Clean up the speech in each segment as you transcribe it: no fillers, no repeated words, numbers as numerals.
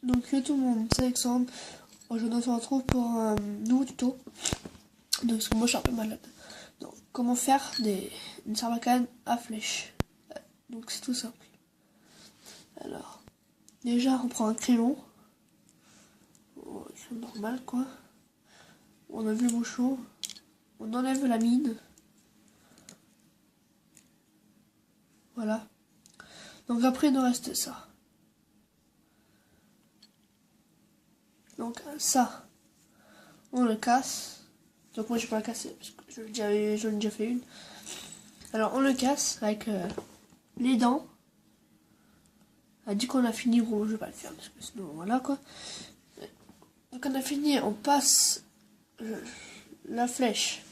Donc tout le monde, c'est Alexandre. Aujourd'hui on se retrouve pour un nouveau tuto. Donc parce que moi je suis un peu malade. Donc comment faire une sarbacane à flèche. Donc c'est tout simple. Alors, déjà on prend un crayon. Oh, c'est normal quoi. On enlève le bouchon. On enlève la mine. Voilà. Donc après il nous reste ça. Donc ça, on le casse. Donc moi je vais pas le casser parce que j'en ai déjà fait une. Alors on le casse avec les dents. Dès qu'on a fini, bon je vais pas le faire parce que sinon voilà quoi. Donc on a fini, on passe la flèche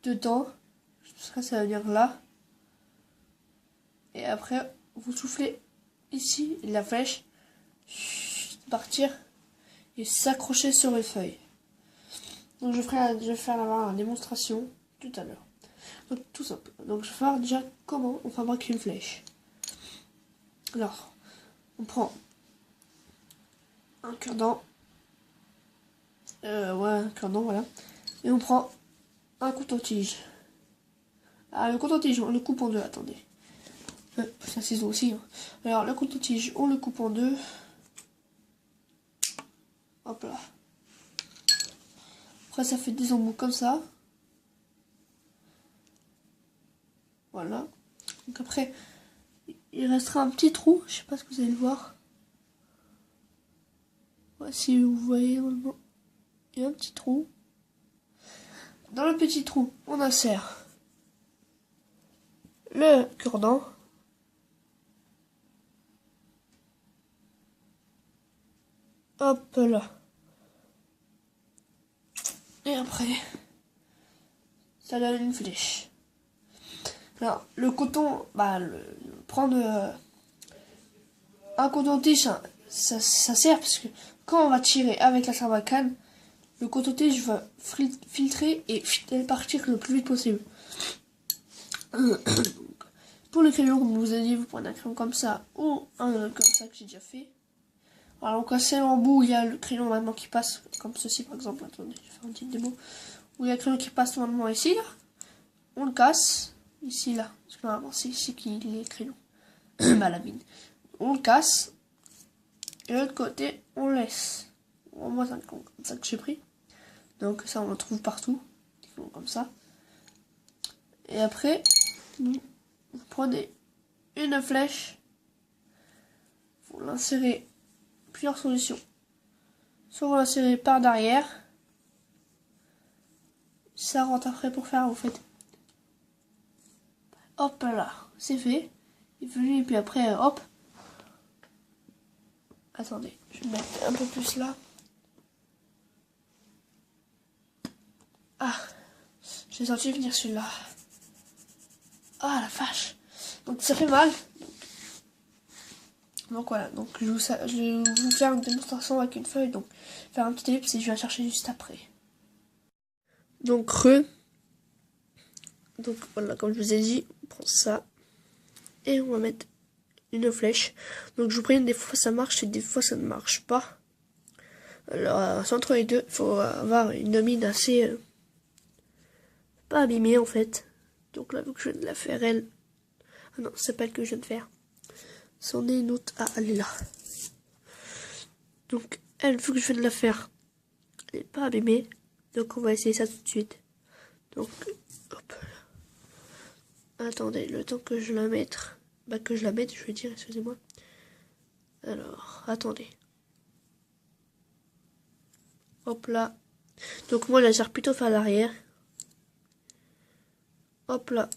dedans. Ça va venir là. Et après vous soufflez ici et la flèche partir et s'accrocher sur une feuille. Donc je vais faire la démonstration tout à l'heure. Donc tout simple. Donc je vais faire déjà comment on fabrique une flèche. Alors, on prend un cure-dent. Un cure-dent, voilà. Et on prend un couteau-tige. Ah, le couteau-tige, on le coupe en deux, attendez. C'est un ciseau aussi. Hein. Alors, le couteau-tige, on le coupe en deux. Hop là. Après, ça fait des embouts comme ça. Voilà. Donc après, il restera un petit trou. Je sais pas si vous allez le voir. Ouais, si vous voyez, il y a un petit trou. Dans le petit trou, on insère le cure-dent. Hop là. Et après, ça donne une flèche. Alors, le coton, prendre un coton-tige, ça sert parce que quand on va tirer avec la sarbacane, le coton-tige va filtrer et partir le plus vite possible. Pour le crayon, comme je vous ai dit, vous prenez un crayon comme ça ou un comme ça que j'ai déjà fait. Alors, on casse l'embout, il y a le crayon maintenant qui passe, comme ceci par exemple. Attendez, je vais faire une petite démo. Où il y a le crayon qui passe normalement ici, là. On le casse, ici, là. Parce que normalement, c'est ici qu'il est crayon. La mine. On le casse. Et de l'autre côté, on laisse. Moi, c'est comme ça que j'ai pris. Donc, ça, on le trouve partout. Comme ça. Et après, vous prenez une flèche. Vous l'insérez plusieurs solutions. Soit vous l'insérez par derrière. Ça rentre après pour faire, vous faites. Hop là, c'est fait. Et puis après, hop. Attendez, je vais mettre un peu plus là. Ah, j'ai senti venir celui-là. Ah la vache. Donc ça fait mal. Donc voilà, donc je vais vous faire une démonstration avec une feuille. Donc faire un petit ellipse et je vais la chercher juste après. Donc donc voilà, comme je vous ai dit, on prend ça. Et on va mettre une flèche. Donc je vous préviens, des fois ça marche et des fois ça ne marche pas. Alors entre les deux, il faut avoir une mine assez pas abîmée en fait. Donc là, vu que je viens de la faire, elle. Ah non, c'est pas elle que je viens de faire. C'en est une autre. Ah, elle est là. Donc elle, vu que je viens de la faire, elle est pas abîmée. Donc on va essayer ça tout de suite. Donc hop. Attendez, le temps que je la mette. Que je la mette, je veux dire, excusez-moi. Alors, attendez. Hop là. Donc moi, je la sers plutôt vers l'arrière. Hop là.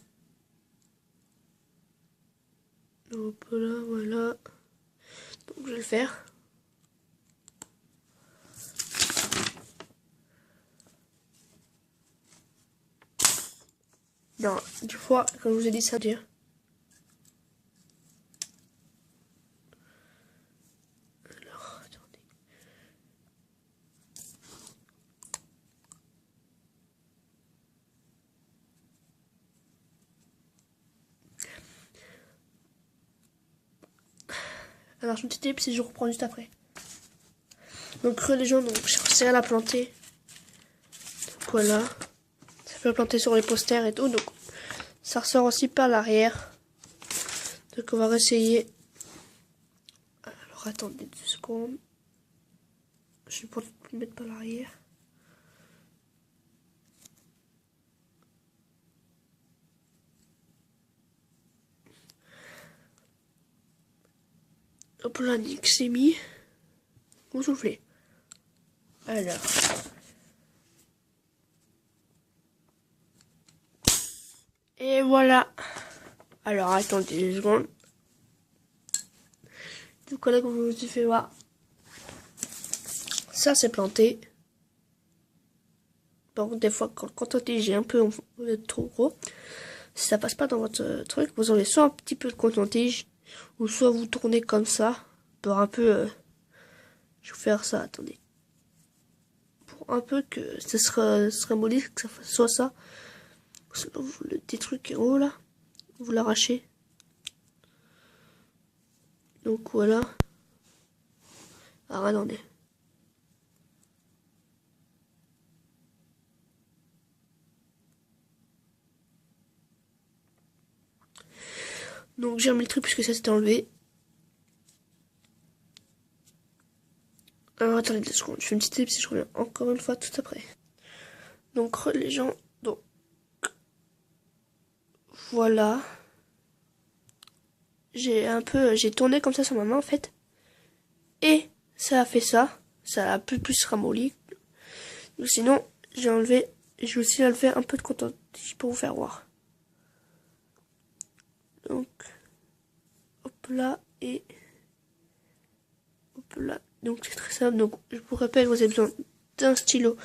Hop là, voilà. Donc je vais le faire. Non, du fois, comme je vous ai dit, ça dire. Alors, attendez. Alors, je me petit tip si je reprends juste après. Donc les gens, donc c'est à la planter. Donc voilà. Ça peut planter sur les posters et tout. Donc ça ressort aussi par l'arrière. Donc on va réessayer. Alors attendez 2 secondes. Je vais pas le mettre par l'arrière. Hop là, Nick c'est mis. Vous soufflez. Alors. Et voilà. Alors attendez 2 secondes. Du coup là, comme je vous ai fait voir. Ça c'est planté. Par contre, des fois, quand on tige est un peu trop gros, si ça passe pas dans votre truc, vous enlevez soit un petit peu de coton-tige, ou soit vous tournez comme ça, pour un peu... je vais vous faire ça, attendez. Pour un peu que ce serait molli, que ça soit ça. Sinon, le petit truc en haut là, vous l'arrachez. Donc voilà. Alors attendez. Donc j'ai remis le truc puisque ça s'était enlevé. Alors attendez 2 secondes, je fais une petite ellipse et je reviens encore une fois tout après. Donc les gens, donc voilà. J'ai tourné comme ça sur ma main en fait. Et ça a fait ça. Ça a un peu plus ramolli. Donc sinon, j'ai aussi enlevé un peu de coton-tige pour vous faire voir. Donc, hop là et hop là. Donc c'est très simple. Donc je vous rappelle, vous avez besoin d'un stylo.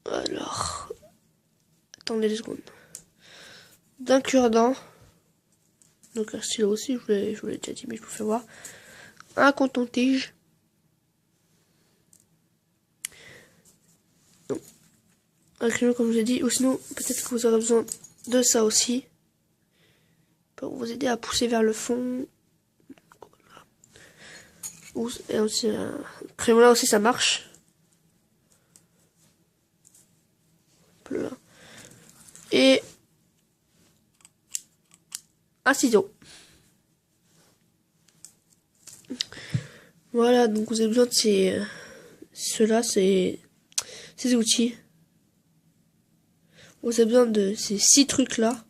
Alors, attendez 2 secondes. D'un cure-dent. Donc un stylo aussi, je vous l'ai déjà dit, mais je vous fais voir. Un coton-tige. Un crayon comme je vous ai dit. Ou sinon, peut-être que vous aurez besoin de ça aussi. Pour vous aider à pousser vers le fond. Et aussi un crayon là aussi ça marche. Là. Et un ciseau. Voilà, donc vous avez besoin de ces outils. Vous avez besoin de ces 6 trucs là.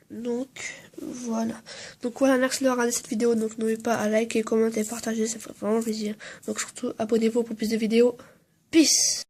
Donc voilà. Donc voilà, merci d'avoir regardé cette vidéo. Donc n'oubliez pas à liker, commenter, partager, ça ferait vraiment plaisir. Donc surtout abonnez-vous pour plus de vidéos. Peace.